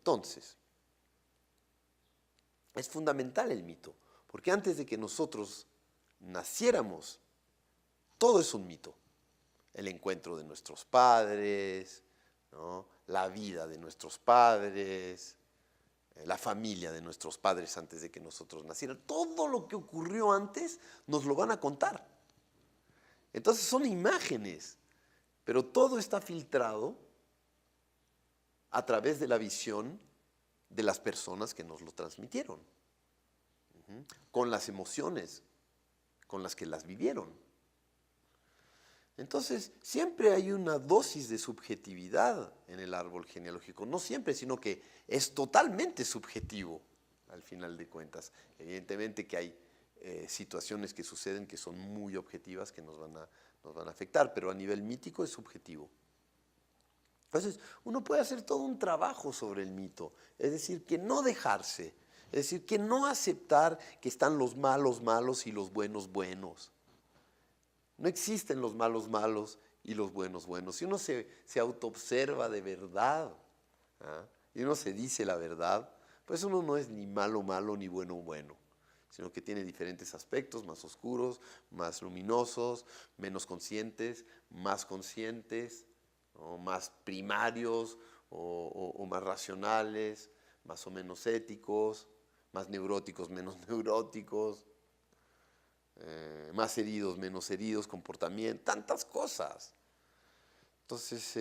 Entonces, es fundamental el mito, porque antes de que nosotros naciéramos, todo es un mito. El encuentro de nuestros padres, ¿no? La vida de nuestros padres, la familia de nuestros padres antes de que nosotros nacieran. Todo lo que ocurrió antes nos lo van a contar. Entonces son imágenes, pero todo está filtrado a través de la visión de las personas que nos lo transmitieron, con las emociones con las que las vivieron. Entonces, siempre hay una dosis de subjetividad en el árbol genealógico. No siempre, sino que es totalmente subjetivo, al final de cuentas. Evidentemente que hay situaciones que suceden que son muy objetivas, que nos van a afectar, pero a nivel mítico es subjetivo. Entonces, uno puede hacer todo un trabajo sobre el mito, es decir, que no dejarse, es decir, que no aceptar que están los malos malos y los buenos buenos. No existen los malos malos y los buenos buenos. Si uno se autoobserva de verdad, ¿ah? Y uno se dice la verdad, pues uno no es ni malo malo ni bueno bueno, sino que tiene diferentes aspectos, más oscuros, más luminosos, menos conscientes, más conscientes, ¿no? Más primarios o más racionales, más o menos éticos, más neuróticos, menos neuróticos. Más heridos, menos heridos, comportamiento, tantas cosas. Entonces,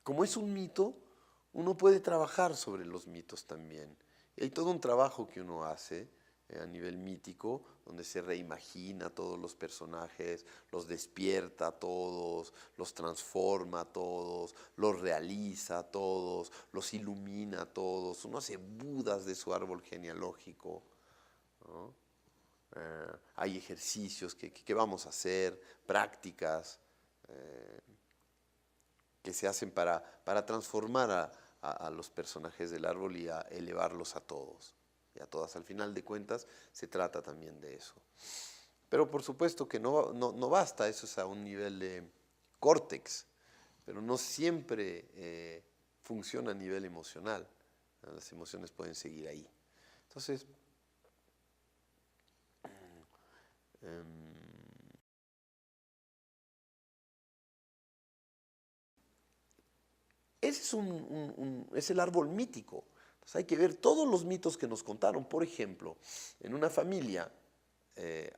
como es un mito, uno puede trabajar sobre los mitos también. Y hay todo un trabajo que uno hace a nivel mítico, donde se reimagina a todos los personajes, los despierta a todos, los transforma a todos, los realiza a todos, los ilumina a todos. Uno hace budas de su árbol genealógico, ¿no? Hay ejercicios que vamos a hacer, prácticas que se hacen para transformar a los personajes del árbol y a elevarlos a todos y a todas. Al final de cuentas se trata también de eso. Pero por supuesto que no basta, eso es a un nivel de córtex, pero no siempre funciona a nivel emocional. Las emociones pueden seguir ahí. Entonces, ese es el árbol mítico. Entonces hay que ver todos los mitos que nos contaron. Por ejemplo, en una familia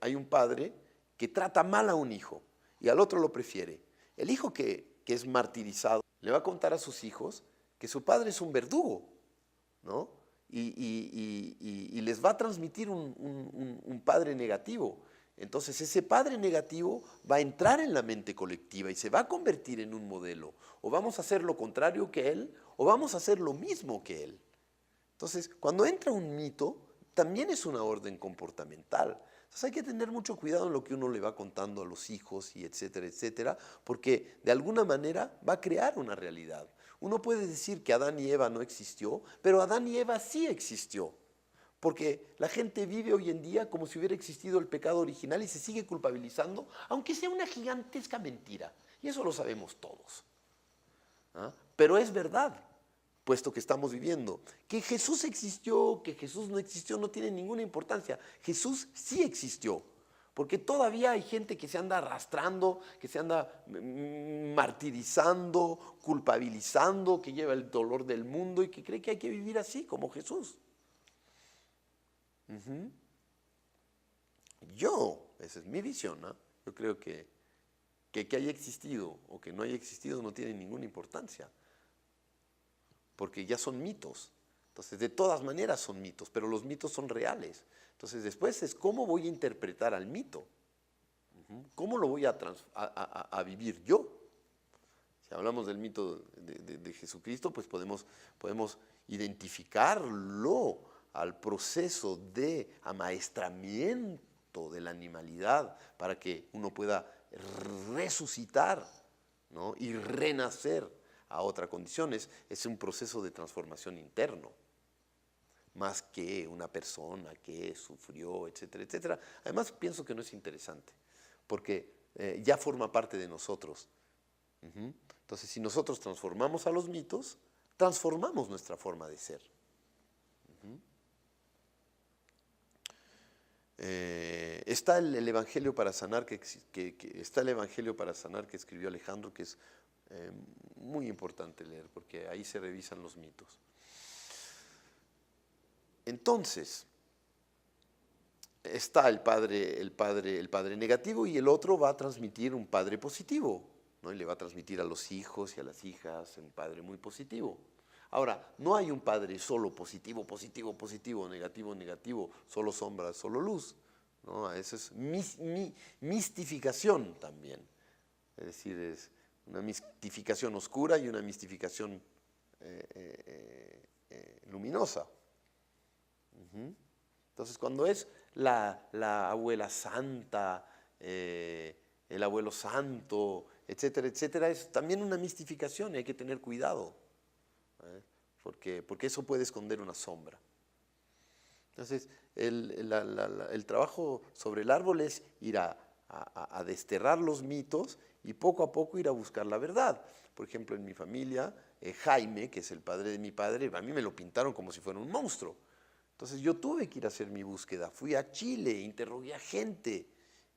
hay un padre que trata mal a un hijo y al otro lo prefiere. El hijo que es martirizado le va a contar a sus hijos que su padre es un verdugo, ¿no? Y les va a transmitir un padre negativo. Entonces ese padre negativo va a entrar en la mente colectiva y se va a convertir en un modelo. O vamos a hacer lo contrario que él, o vamos a hacer lo mismo que él. Entonces, cuando entra un mito, también es una orden comportamental. Entonces hay que tener mucho cuidado en lo que uno le va contando a los hijos y etcétera, porque de alguna manera va a crear una realidad. Uno puede decir que Adán y Eva no existió, pero Adán y Eva sí existió. Porque la gente vive hoy en día como si hubiera existido el pecado original y se sigue culpabilizando, aunque sea una gigantesca mentira. Y eso lo sabemos todos. ¿Ah? Pero es verdad, puesto que estamos viviendo. Que Jesús existió, que Jesús no existió, no tiene ninguna importancia. Jesús sí existió. Porque todavía hay gente que se anda arrastrando, que se anda martirizando, culpabilizando, que lleva el dolor del mundo y que cree que hay que vivir así, como Jesús. Esa es mi visión, ¿no? Yo creo que haya existido o que no haya existido no tiene ninguna importancia, porque ya son mitos. Entonces, de todas maneras son mitos, pero los mitos son reales. Entonces, después es cómo voy a interpretar al mito, cómo lo voy a vivir yo. Si hablamos del mito de Jesucristo, pues podemos identificarlo al proceso de amaestramiento de la animalidad para que uno pueda resucitar, ¿no? Y renacer a otra condición. Es un proceso de transformación interno, más que una persona que sufrió, etcétera, etcétera. Además, pienso que no es interesante, porque ya forma parte de nosotros. Ujú. Entonces, si nosotros transformamos a los mitos, transformamos nuestra forma de ser. Ujú. Está el Evangelio para sanar está el Evangelio para sanar que escribió Alejandro, que es muy importante leer, porque ahí se revisan los mitos. Entonces, está el padre negativo, y el otro va a transmitir un padre positivo, ¿no? Y le va a transmitir a los hijos y a las hijas un padre muy positivo. Ahora, no hay un padre solo positivo, positivo, positivo, negativo, negativo, solo sombra, solo luz, ¿no? Eso es mistificación también. Es decir, es una mistificación oscura y una mistificación luminosa. Ujú. Entonces, cuando es la abuela santa, el abuelo santo, etcétera, etcétera, es también una mistificación y hay que tener cuidado, ¿eh? Porque eso puede esconder una sombra. Entonces, el trabajo sobre el árbol es ir a desterrar los mitos y poco a poco ir a buscar la verdad. Por ejemplo, en mi familia, Jaime, que es el padre de mi padre, a mí me lo pintaron como si fuera un monstruo. Entonces yo tuve que ir a hacer mi búsqueda. Fui a Chile, interrogué a gente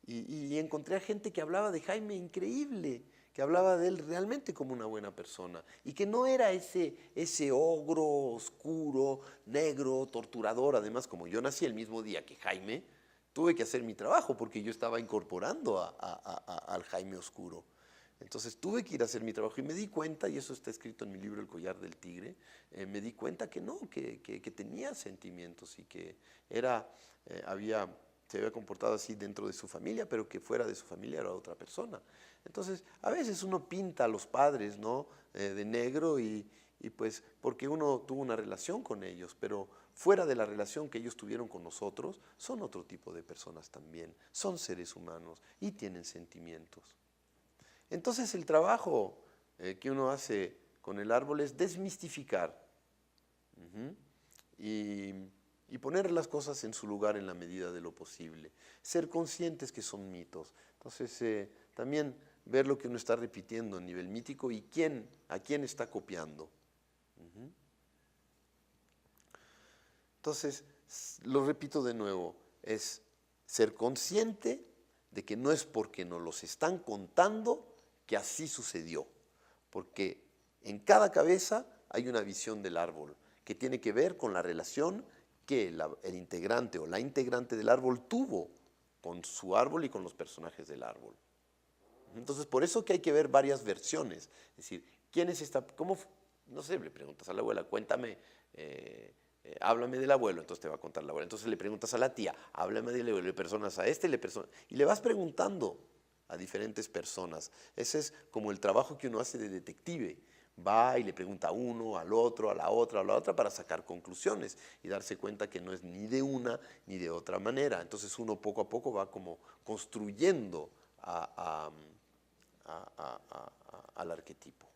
y encontré a gente que hablaba de Jaime increíble, que hablaba de él realmente como una buena persona y que no era ese ogro oscuro, negro, torturador. Además, como yo nací el mismo día que Jaime, tuve que hacer mi trabajo porque yo estaba incorporando al Jaime oscuro. Entonces tuve que ir a hacer mi trabajo y me di cuenta, y eso está escrito en mi libro El collar del tigre, me di cuenta que no, que tenía sentimientos y que era, se había comportado así dentro de su familia, pero que fuera de su familia era otra persona. Entonces, a veces uno pinta a los padres, ¿no? De negro y pues porque uno tuvo una relación con ellos, pero fuera de la relación que ellos tuvieron con nosotros, son otro tipo de personas también, son seres humanos y tienen sentimientos. Entonces el trabajo que uno hace con el árbol es desmistificar, ujú, y, y poner las cosas en su lugar en la medida de lo posible. Ser conscientes que son mitos. Entonces también ver lo que uno está repitiendo a nivel mítico y a quién está copiando. Ujú. Entonces, lo repito de nuevo, es ser consciente de que no es porque nos los están contando que así sucedió, porque en cada cabeza hay una visión del árbol que tiene que ver con la relación que el integrante o la integrante del árbol tuvo con su árbol y con los personajes del árbol. Entonces, por eso que hay que ver varias versiones. Es decir, ¿quién es esta? ¿Cómo? No sé, le preguntas a la abuela, cuéntame, háblame del abuelo, entonces te va a contar la abuela. Entonces le preguntas a la tía, háblame del abuelo, le personas a este, y le vas preguntando a diferentes personas. Ese es como el trabajo que uno hace de detective. Va y le pregunta a uno, al otro, a la otra, para sacar conclusiones y darse cuenta que no es ni de una ni de otra manera. Entonces uno poco a poco va como construyendo al arquetipo.